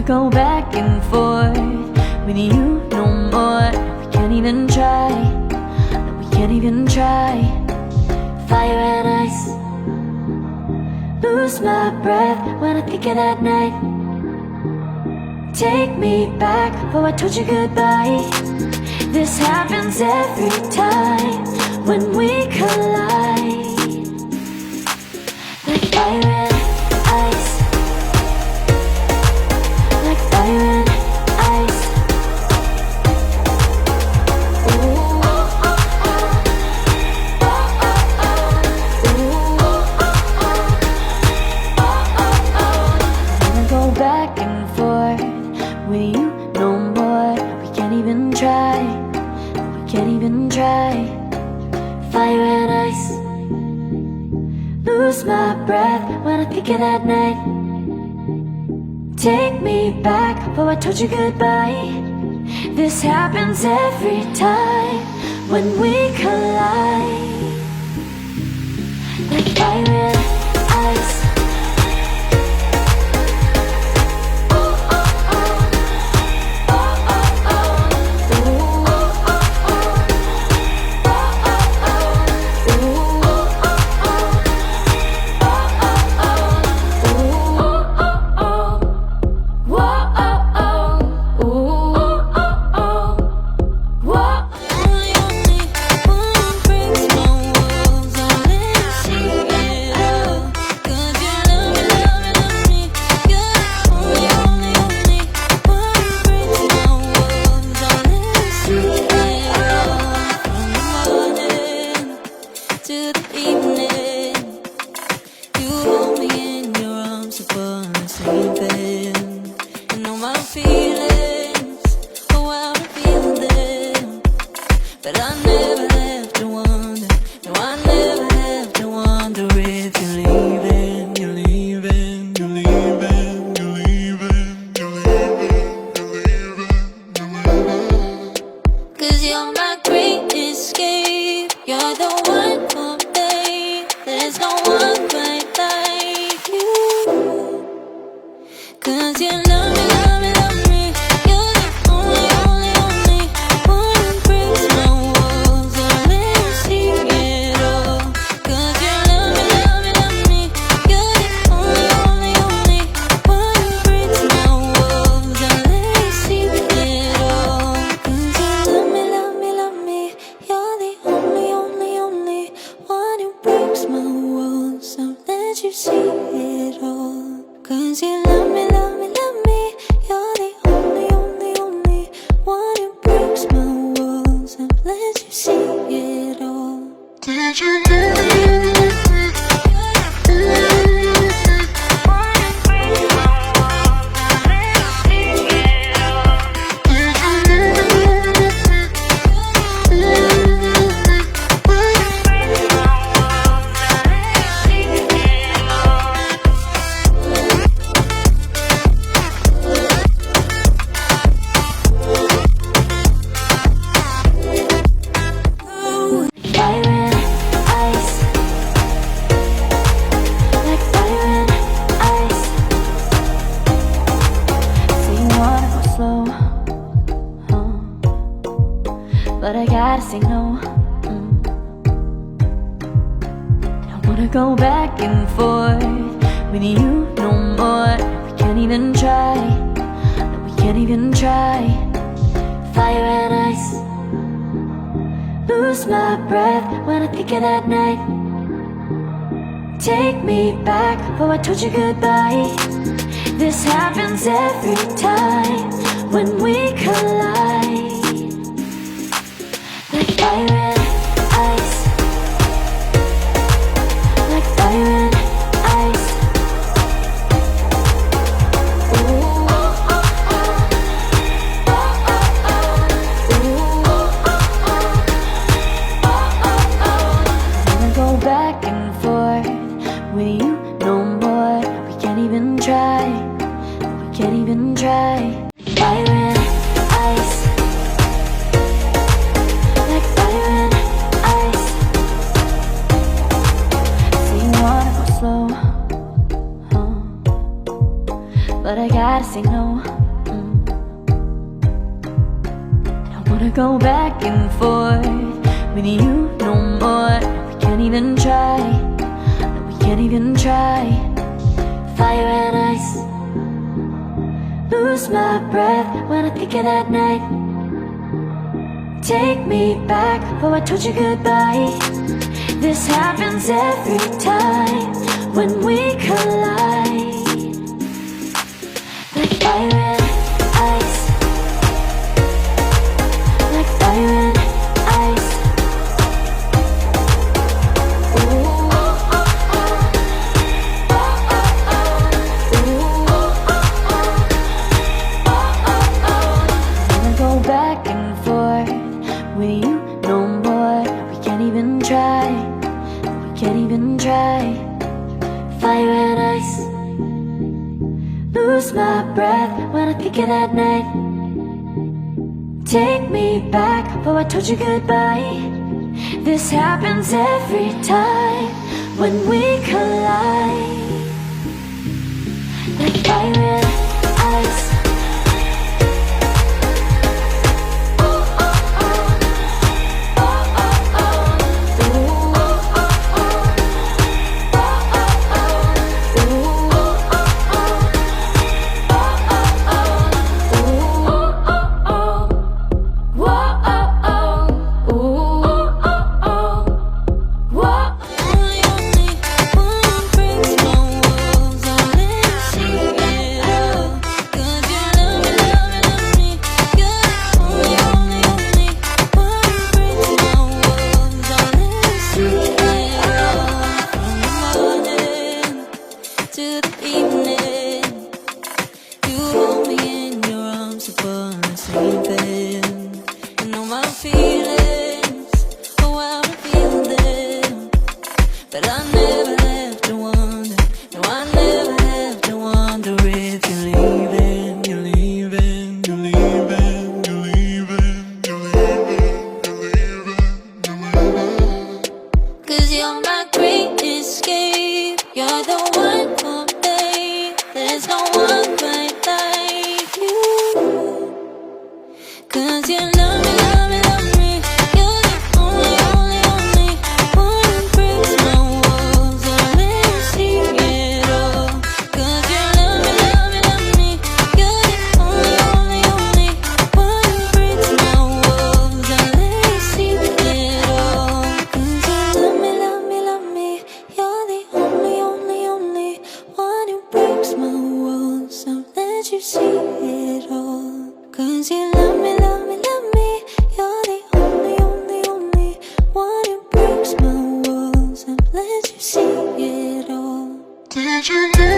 go back and forth with you no more. We can't even try, no, we can't even try. Fire and ice, lose my breath when I think of that night. Take me back before I told you goodbye. This happens every time when we collide. Like fire and ice, like fire and ice. Ooh, oh, oh, oh. Oh, oh, oh. Ooh, oh, oh, oh. I wanna go back and forth with you no more. We can't even try, we can't even try. Fire and ice, lose my breath when I think of that night. Take me back before I told you goodbye. This happens every time when we collide. Like fire and ice. But I gotta say no. I wanna go back and forth with you no more. We can't even try, no, we can't even try. Fire and ice, lose my breath when I think of that night. Take me back before I told you goodbye. This happens every time when we collide. Like fire and ice, like fire and ice. Ooh, oh, oh, oh. Oh, oh, oh. Ooh, oh, oh, oh. Oh, oh, oh. I wanna go back and forth with you no more. We can't even try, we can't even try. Fire and ice. but I gotta say no. I don't wanna go back and forth with you no more. We can't even try, no, we can't even try. Fire and ice, lose my breath when I think of that night. Take me back, oh I told you goodbye. This happens every time when we collide. Like fire and ice, like fire and ice. Ooh, oh, oh, oh. Oh, oh, oh. Ooh, oh, oh, oh. Oh, oh, oh. Wanna go back and forth with you no more. We can't even try, we can't even try. Fire and ice, lose my breath when I think of that night. Take me back, oh I told you goodbye. This happens every time when we collide. Like fire and ice. But I never have to wonder, no I never have to wonder if you're leaving, you're leaving, you're leaving, you're leaving, you're leaving, you're leaving, you're leaving. 'Cause you're my great escape, you're the one for me, there's no one quite like you. 'Cause you love me, love me, love me, you're the only, only, only one who breaks my walls, don't let me see it all. 'Cause you love me, love me, love me, you're the only, only, only one who breaks my walls, don't let me see it all. 'Cause you love me, love me, love me, you're the only, only, only one who breaks my walls, don't let you see it all. 'Cause you love me, love me, love me, you're the only, only, only one who breaks my walls and lets you see it all. Did you know?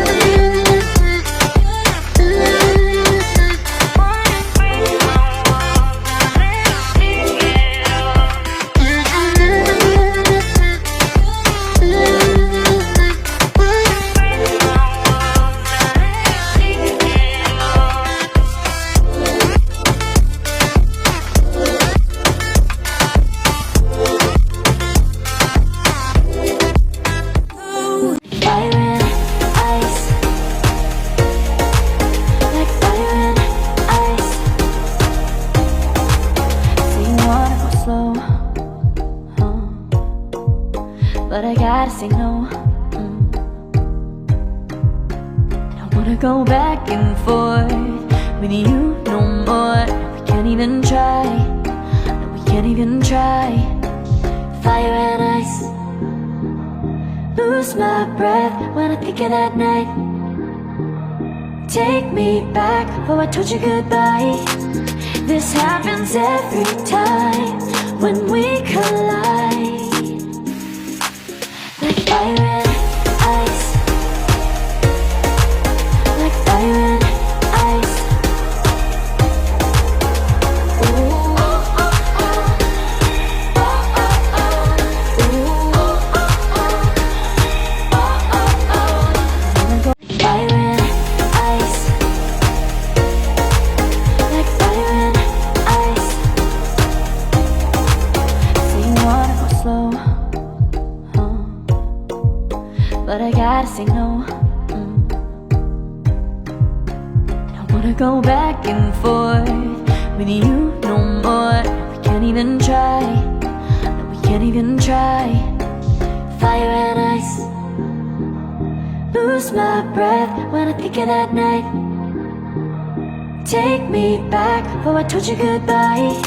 Fire and ice, like fire and ice. Say you wanna go slow, but I gotta say no. I don't wanna go back and forth with you no more. We can't even try, no, we can't even try. Fire and ice, lose my breath when I think of that night. Take me back, oh I told you goodbye. This happens every time when we collide. Like fire and ice, like fire and ice. Ooh, oh, oh, oh. Oh, oh, oh. Ooh, oh, oh, oh. Fire and ice, like fire and ice. Say you wanna go slow, go back and forth with you no more. We can't even try, no, we can't even try. Fire and ice, lose my breath when I think of that night. Take me back, oh I told you goodbye.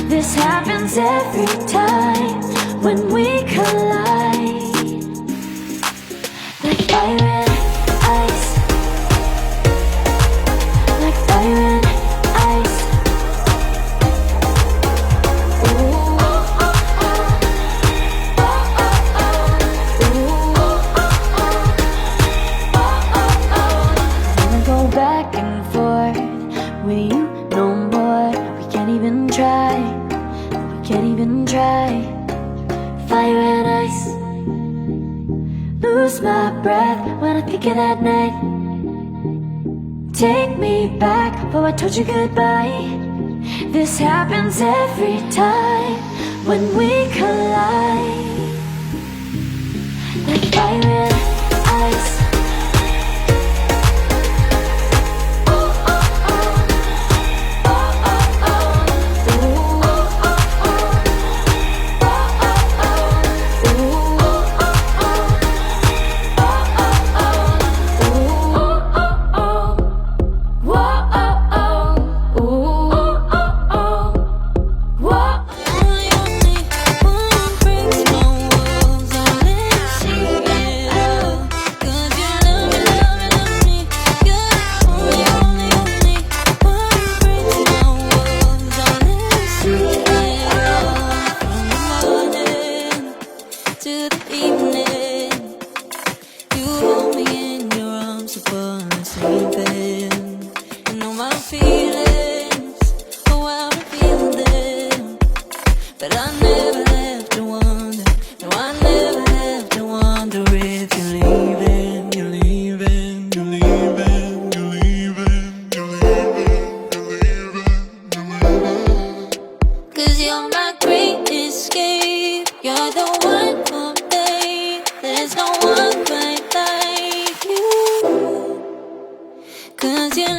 This happens every time when we collide. Like fire and ice, like fire and ice. Ooh, oh, oh, oh. Oh, oh, oh. Ooh, oh, oh, oh. Oh, oh, oh. Wanna go back and forth with you no more. We can't even try, we can't even try. Fire and ice, lose my breath when I think of that night. Take me back, oh I told you goodbye. This happens every time when we collide. Like fire and ice. Oh, oh, oh. Oh, oh, oh. Ooh, oh, oh, oh. Oh, oh, oh. Ooh, oh, oh, oh. Only one breaks my walls. I'll let you see it all. 'Cause you love me, love me, love me. You're only one breaks my walls. I'll let you see it all. From the morning to the evening, you hold me in your arms upon the sleeping. You know my feelings, oh I've been feeling them. But I never have to wonder, no I never have to wonder if you're leaving, you're leaving, you're leaving, you're leaving, you're leaving, you're leaving, you're leaving. 'Cause you're my great escape, you're the one for me. There's no one quite like you. 'Cause you